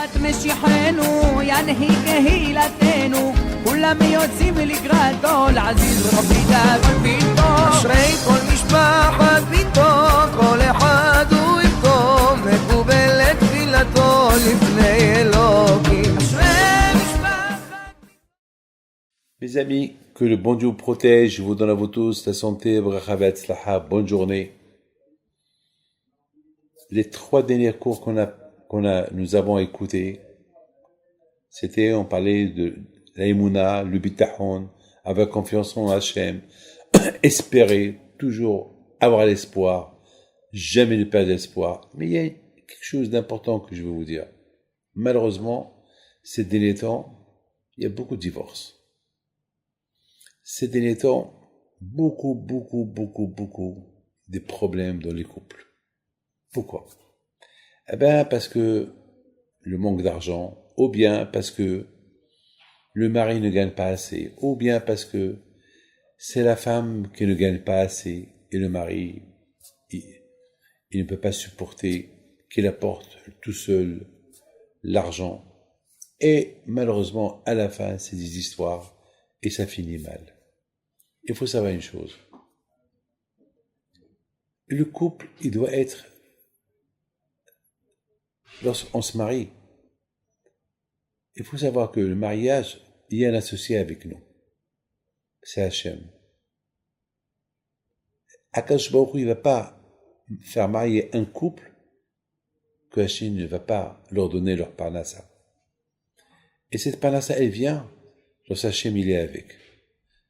את משיחנו ינהיג קהילתנו כולם יוצאים לקראתו לעזיז רבי דאגון ביתו אשרי כל משפחת ביתו כל אחד הוא איתו מקובלת תפילתו לפני אלוקים אשרי משפחת Mes amis, que le bon Dieu vous protège, vous donne à vous tous la santé, bracha ve'atzlacha, bonne journée. Les 3 derniers cours nous avons écoutés, on parlait de l'aïmouna, le bitachon, avoir confiance en Hachem, espérer, toujours avoir l'espoir, jamais ne perdre l'espoir. Mais il y a quelque chose d'important que je veux vous dire. Malheureusement, ces derniers temps, il y a beaucoup de divorces. Ces derniers temps, beaucoup de problèmes dans les couples. Pourquoi? Eh bien, parce que le manque d'argent, ou bien parce que le mari ne gagne pas assez, ou bien parce que c'est la femme qui ne gagne pas assez, et le mari, il ne peut pas supporter qu'il apporte tout seul l'argent. Et malheureusement, à la fin, c'est des histoires, et ça finit mal. Il faut savoir une chose. Le couple, il doit être, lorsqu'on se marie, il faut savoir que le mariage, il y a un associé avec nous. C'est Hachem. Akadosh Baruch Hu, il ne va pas faire marier un couple que Hachem ne va pas leur donner leur parnassa. Et cette parnassa, elle vient lorsque Hachem il est avec.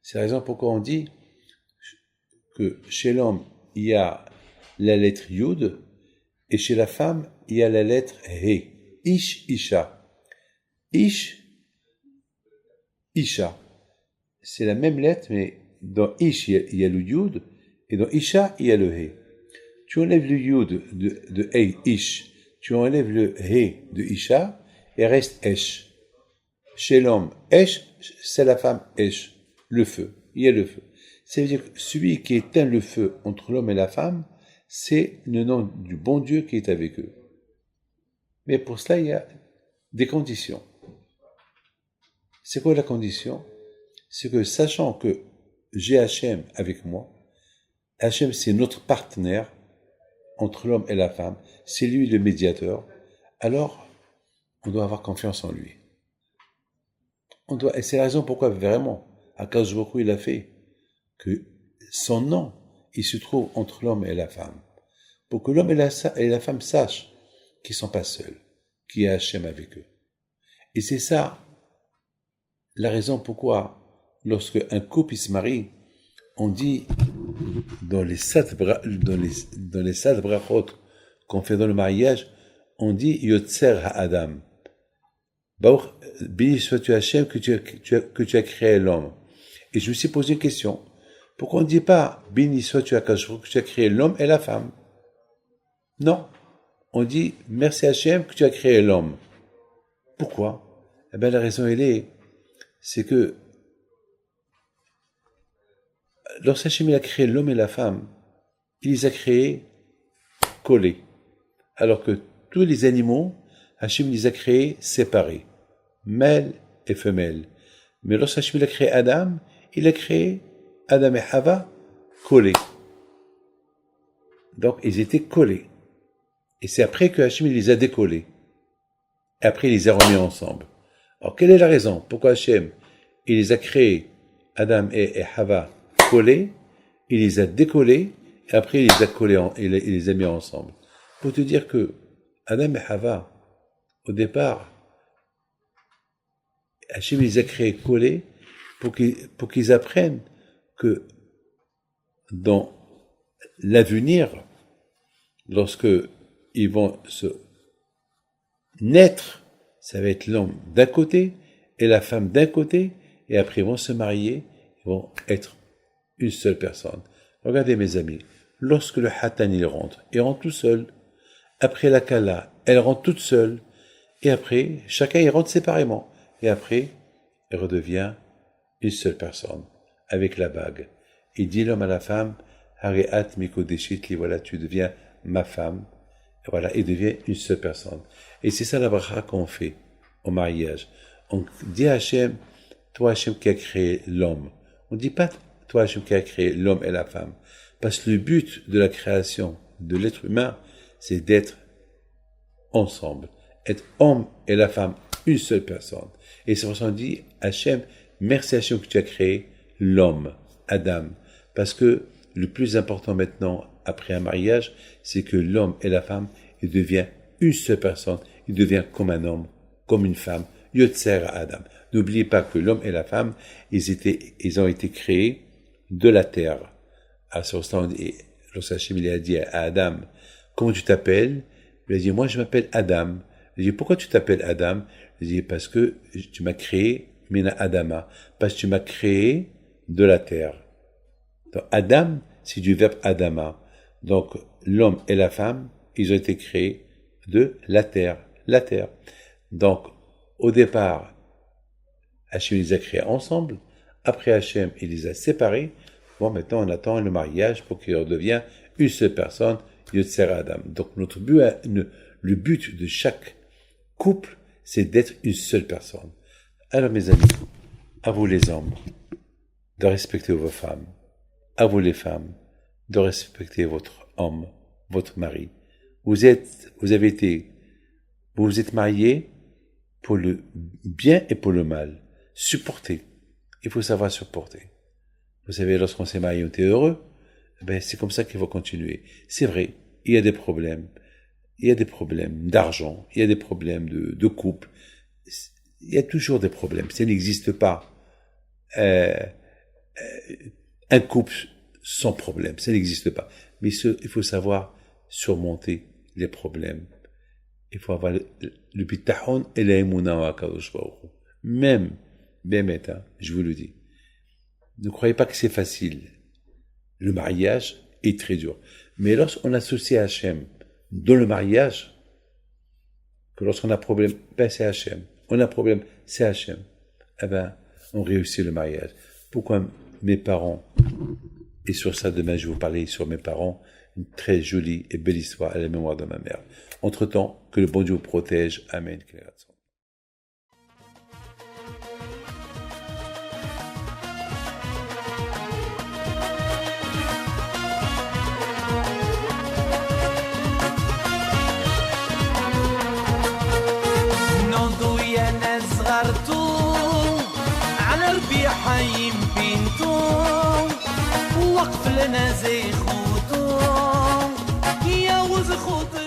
C'est la raison pourquoi on dit que chez l'homme, il y a la lettre Yud, et chez la femme, il y a la lettre He. Ish, Isha. Ish, Isha. C'est la même lettre, mais dans Ish, il y a le Yud, et dans Isha, il y a le He. Tu enlèves le Yud de He, Ish, tu enlèves le He de Isha, et reste Esh. Chez l'homme, Esh, c'est la femme Esh. Le feu, il y a le feu. Ça veut dire que celui qui éteint le feu entre l'homme et la femme, c'est le nom du bon Dieu qui est avec eux. Mais pour cela, il y a des conditions. C'est quoi la condition? C'est que sachant que j'ai Hachem avec moi, Hachem c'est notre partenaire entre l'homme et la femme, c'est lui le médiateur, alors on doit avoir confiance en lui. Et c'est la raison pourquoi vraiment, Akadosh Baruch Hu, il a fait que son nom, il se trouve entre l'homme et la femme. Pour que l'homme et la femme sachent qu'ils ne sont pas seuls, qu'il y a Hachem avec eux. Et c'est ça, la raison pourquoi, lorsque un couple se marie, on dit, dans les 7 brachot qu'on fait dans le mariage, on dit Yotzer ha'adam. Béni sois-tu Hachem que tu as créé l'homme. Et je me suis posé une question. Pourquoi on ne dit pas béni sois-tu Akadosh Baruch Hu que tu as créé l'homme et la femme? Non. On dit merci Hachem que tu as créé l'homme. Pourquoi? Eh bien la raison c'est que lorsque Hachem a créé l'homme et la femme, il les a créés collés. Alors que tous les animaux, Hachem les a créés séparés, mâle et femelle. Mais lorsque Hachem a créé Adam, il a créé Adam et Hava collés. Donc ils étaient collés. Et c'est après que Hachem les a décollés. Et après il les a remis ensemble. Alors quelle est la raison? Pourquoi Hachem il les a créés, Adam et Hava collés, il les a décollés, et après il les a collés, il les a mis ensemble. Pour te dire que Adam et Hava, au départ, Hachem les a créés collés pour qu'ils apprennent que dans l'avenir, lorsque ils vont se naître, ça va être l'homme d'un côté et la femme d'un côté, et après ils vont se marier, ils vont être une seule personne. Regardez mes amis, lorsque le Hatan il rentre tout seul, après la Kala, elle rentre toute seule, et après, chacun il rentre séparément, et après, elle redevient une seule personne, avec la bague. Il dit l'homme à la femme, Hareat Mikodeshit, voilà, tu deviens ma femme. Et voilà, il devient une seule personne. Et c'est ça la bracha qu'on fait au mariage. On dit à Hachem, toi Hachem qui a créé l'homme. On ne dit pas toi Hachem qui a créé l'homme et la femme. Parce que le but de la création de l'être humain, c'est d'être ensemble. Être homme et la femme, une seule personne. Et c'est pour ça qu'on dit, Hachem, merci Hachem que tu as créé l'homme, Adam. Parce que le plus important maintenant, après un mariage, c'est que l'homme et la femme, ils deviennent une seule personne. Ils deviennent comme un homme, comme une femme. Yotzer Adam. N'oubliez pas que l'homme et la femme, ils ont été créés de la terre. À ce instant, lorsque Hachem il a dit à Adam, comment tu t'appelles? Il a dit, moi je m'appelle Adam. Il a dit, pourquoi tu t'appelles Adam? Il a dit, parce que tu m'as créé, Mina Adama. Parce que tu m'as créé de la terre. Donc, Adam, c'est du verbe Adama. Donc, l'homme et la femme, ils ont été créés de la terre. La terre. Donc, au départ, Hachem les a créés ensemble. Après Hachem, il les a séparés. Bon, maintenant, on attend le mariage pour qu'il redevienne une seule personne, Yotzer Adam. Donc, le but de chaque couple, c'est d'être une seule personne. Alors, mes amis, à vous les hommes, de respecter vos femmes. À vous les femmes, de respecter votre homme, votre mari. Vous vous êtes mariés pour le bien et pour le mal. Supportez. Il faut savoir supporter. Vous savez, lorsqu'on s'est marié, on était heureux. Ben, c'est comme ça qu'il faut continuer. C'est vrai, il y a des problèmes. Il y a des problèmes d'argent. Il y a des problèmes de couple. Il y a toujours des problèmes. Ça n'existe pas. Un couple sans problème. Ça n'existe pas. Mais il faut savoir surmonter les problèmes. Il faut avoir le bitahon et la émouna wa kadosh baruch Hu. Même, je vous le dis. Ne croyez pas que c'est facile. Le mariage est très dur. Mais lorsqu'on associe Hachem dans le mariage, que lorsqu'on a un problème, ben c'est Hachem. On a un problème, c'est Hachem. Eh ben, on réussit le mariage. Pourquoi mes parents, et sur ça demain je vais vous parler sur mes parents, une très jolie et belle histoire à la mémoire de ma mère. Entre-temps, que le bon Dieu vous protège. Amen. حي بنتو وقف لنا زي خوتو يا وز خوتو